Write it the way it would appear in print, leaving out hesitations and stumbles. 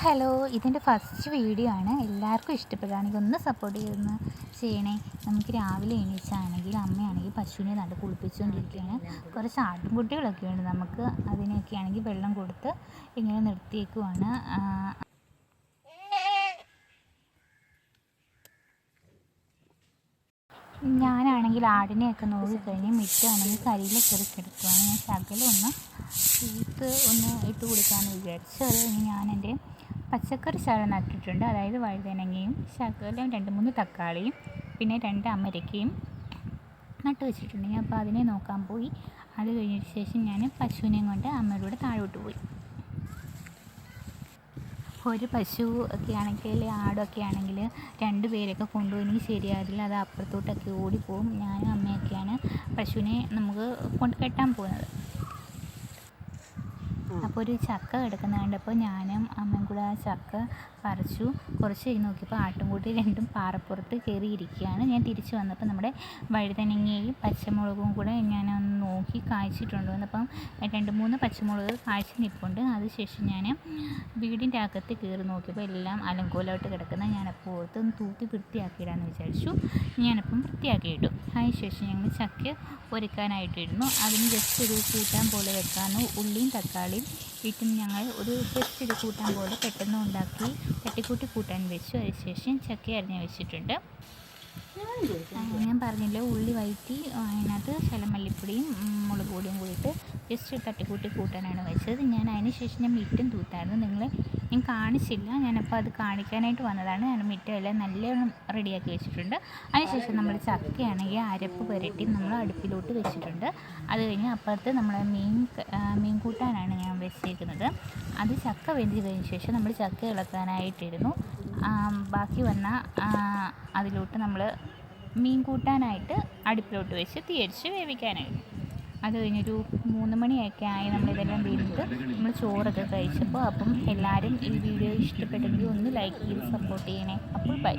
Hello, ഇതിൻ്റെ first video ആണ്. എല്ലാവർക്കും ഇഷ്ടപ്പെടുകയാണെങ്കിൽ ഒന്ന് സപ്പോർട്ട് ചെയ്തൊന്ന് ചെയ്യണേ. നമുക്ക് രാവിലെ എണീച്ചാണെങ്കിൽ അമ്മയാണെങ്കിൽ പശുവിനെ നല്ല കുളിപ്പിച്ചുകൊണ്ടിരിക്കുകയാണ്. കുറച്ച് ആട്ടിൻകുട്ടികളൊക്കെ ഉണ്ട്. നമുക്ക് അതിനൊക്കെ ആണെങ്കിൽ വെള്ളം കൊടുത്ത് ഇങ്ങനെ നിർത്തിയേക്കുവാണ്. ഞാനാണെങ്കിൽ ആടിനെയൊക്കെ നോക്കിക്കഴിഞ്ഞ് മിറ്റമാണെങ്കിൽ കരിയില കയറി കിടക്കുവാണ്. ഞാൻ ശകലം ഒന്ന് ഇട്ട് കൊടുക്കാമെന്ന് വിചാരിച്ചു. അത് കഴിഞ്ഞ് ഞാൻ എൻ്റെ പച്ചക്കറി ശകലം നട്ടിട്ടുണ്ട്. അതായത് വഴുതനങ്ങയും ശകലം 2-3 തക്കാളിയും പിന്നെ 2 അമരക്കയും നട്ട് വെച്ചിട്ടുണ്ട്. ഞാൻ അപ്പോൾ അതിനെ നോക്കാൻ പോയി. അത് കഴിഞ്ഞതിന് ശേഷം ഞാൻ പശുവിനെയും കൊണ്ട് അമ്മയുടെ കൂടെ താഴോട്ട് പോയി. ഒരു പശു ഒക്കെ ആണെങ്കിൽ ആടൊക്കെ ആണെങ്കിൽ 2 പേരൊക്കെ കൊണ്ടുപോയി ശരിയാകില്ല. അത് അപ്പുറത്തോട്ടൊക്കെ ഓടിപ്പോവും. ഞാനും അമ്മയൊക്കെയാണ് പശുവിനെ നമുക്ക് കൊണ്ട് കെട്ടാൻ പോകുന്നത്. അപ്പോൾ ഒരു ചക്ക കിടക്കുന്നത് കണ്ടപ്പോൾ ഞാനും അമ്മയും കൂടെ ആ ചക്ക പറിച്ചു. കുറച്ച് കഴിഞ്ഞ് നോക്കിയപ്പോൾ ആട്ടിൻകുട്ടി 2 പാറപ്പുറത്ത് കയറിയിരിക്കുകയാണ്. ഞാൻ തിരിച്ച് വന്നപ്പോൾ നമ്മുടെ വഴുതനങ്ങയും പച്ചമുളകും കൂടെ ഞാനൊന്ന് നോക്കി കായ്ച്ചിട്ടുണ്ടോ എന്നപ്പം 2-3 പച്ചമുളക് കായ്ച്ച് നിൽപ്പുണ്ട്. അതിനുശേഷം ഞാൻ വീടിൻ്റെ അകത്ത് കയറി നോക്കിയപ്പോൾ എല്ലാം അലങ്കോലമായിട്ട് കിടക്കുന്നത് ഞാനപ്പോൾ ഓർത്ത് ഒന്ന് തൂക്കി വൃത്തിയാക്കിയിടാമെന്ന് വിചാരിച്ചു. ഞാനപ്പം വൃത്തിയാക്കിയിട്ടു. അതിനുശേഷം ഞങ്ങൾ ചക്ക ഒരുക്കാനായിട്ടിരുന്നു. അതിന് ജസ്റ്റ് ഒരു കൂട്ടാൻ പോലെ വെക്കാമെന്ന് ഉള്ളിയും തക്കാളിയും വീട്ടിൽ ഞങ്ങൾ ഒരു ജസ്റ്റ് ഒരു കൂട്ടാൻ പോലെ പെട്ടെന്ന് ഉണ്ടാക്കി തട്ടിക്കൂട്ടി കൂട്ടാൻ വെച്ചു. അതിനുശേഷം ചക്ക അരിഞ്ഞ് വെച്ചിട്ടുണ്ട്. ഞാൻ പറഞ്ഞില്ലേ, ഉള്ളി വഴറ്റി അതിനകത്ത് ശകലം മല്ലിപ്പൊടിയും മുളക് പൊടിയും കൂടിയിട്ട് ജസ്റ്റ് തട്ടിക്കൂട്ടി കൂട്ടാനാണ് വെച്ചത്. ഞാൻ അതിന് ശേഷം ഞാൻ മിറ്റും തൂത്തായിരുന്നു. ഞാൻ കാണിച്ചില്ല. ഞാനപ്പോൾ അത് കാണിക്കാനായിട്ട് വന്നതാണ്. ഞാൻ മിറ്റമെല്ലാം നല്ലോണം റെഡിയാക്കി വെച്ചിട്ടുണ്ട്. അതിനുശേഷം നമ്മൾ ചക്കയാണെങ്കിൽ അരപ്പ് പുരട്ടി നമ്മൾ അടുപ്പിലോട്ട് വെച്ചിട്ടുണ്ട്. അത് കഴിഞ്ഞ് അപ്പുറത്ത് നമ്മൾ മീൻ കൂട്ടാനാണ് ഞാൻ വെച്ചേക്കുന്നത്. അത് ചക്ക വെന്ത് കഴിഞ്ഞ ശേഷം നമ്മൾ ചക്ക ഇളക്കാനായിട്ടിരുന്നു. ബാക്കി വന്ന അതിലോട്ട് നമ്മൾ മീൻ കൂട്ടാനായിട്ട് അടുപ്പിലോട്ട് വെച്ച് തീയരിച്ച് വേവിക്കാനായിരുന്നു. അത് കഴിഞ്ഞൊരു 3 മണിയൊക്കെ ആയി നമ്മളിതെല്ലാം വീണിട്ട് നമ്മൾ ചോറൊക്കെ കഴിച്ചപ്പോൾ. അപ്പം എല്ലാവരും ഈ വീഡിയോ ഇഷ്ടപ്പെട്ടെങ്കിൽ ഒന്ന് ലൈക്ക് ചെയ്ത് സപ്പോർട്ട് ചെയ്യണേ. അപ്പോൾ ബൈ.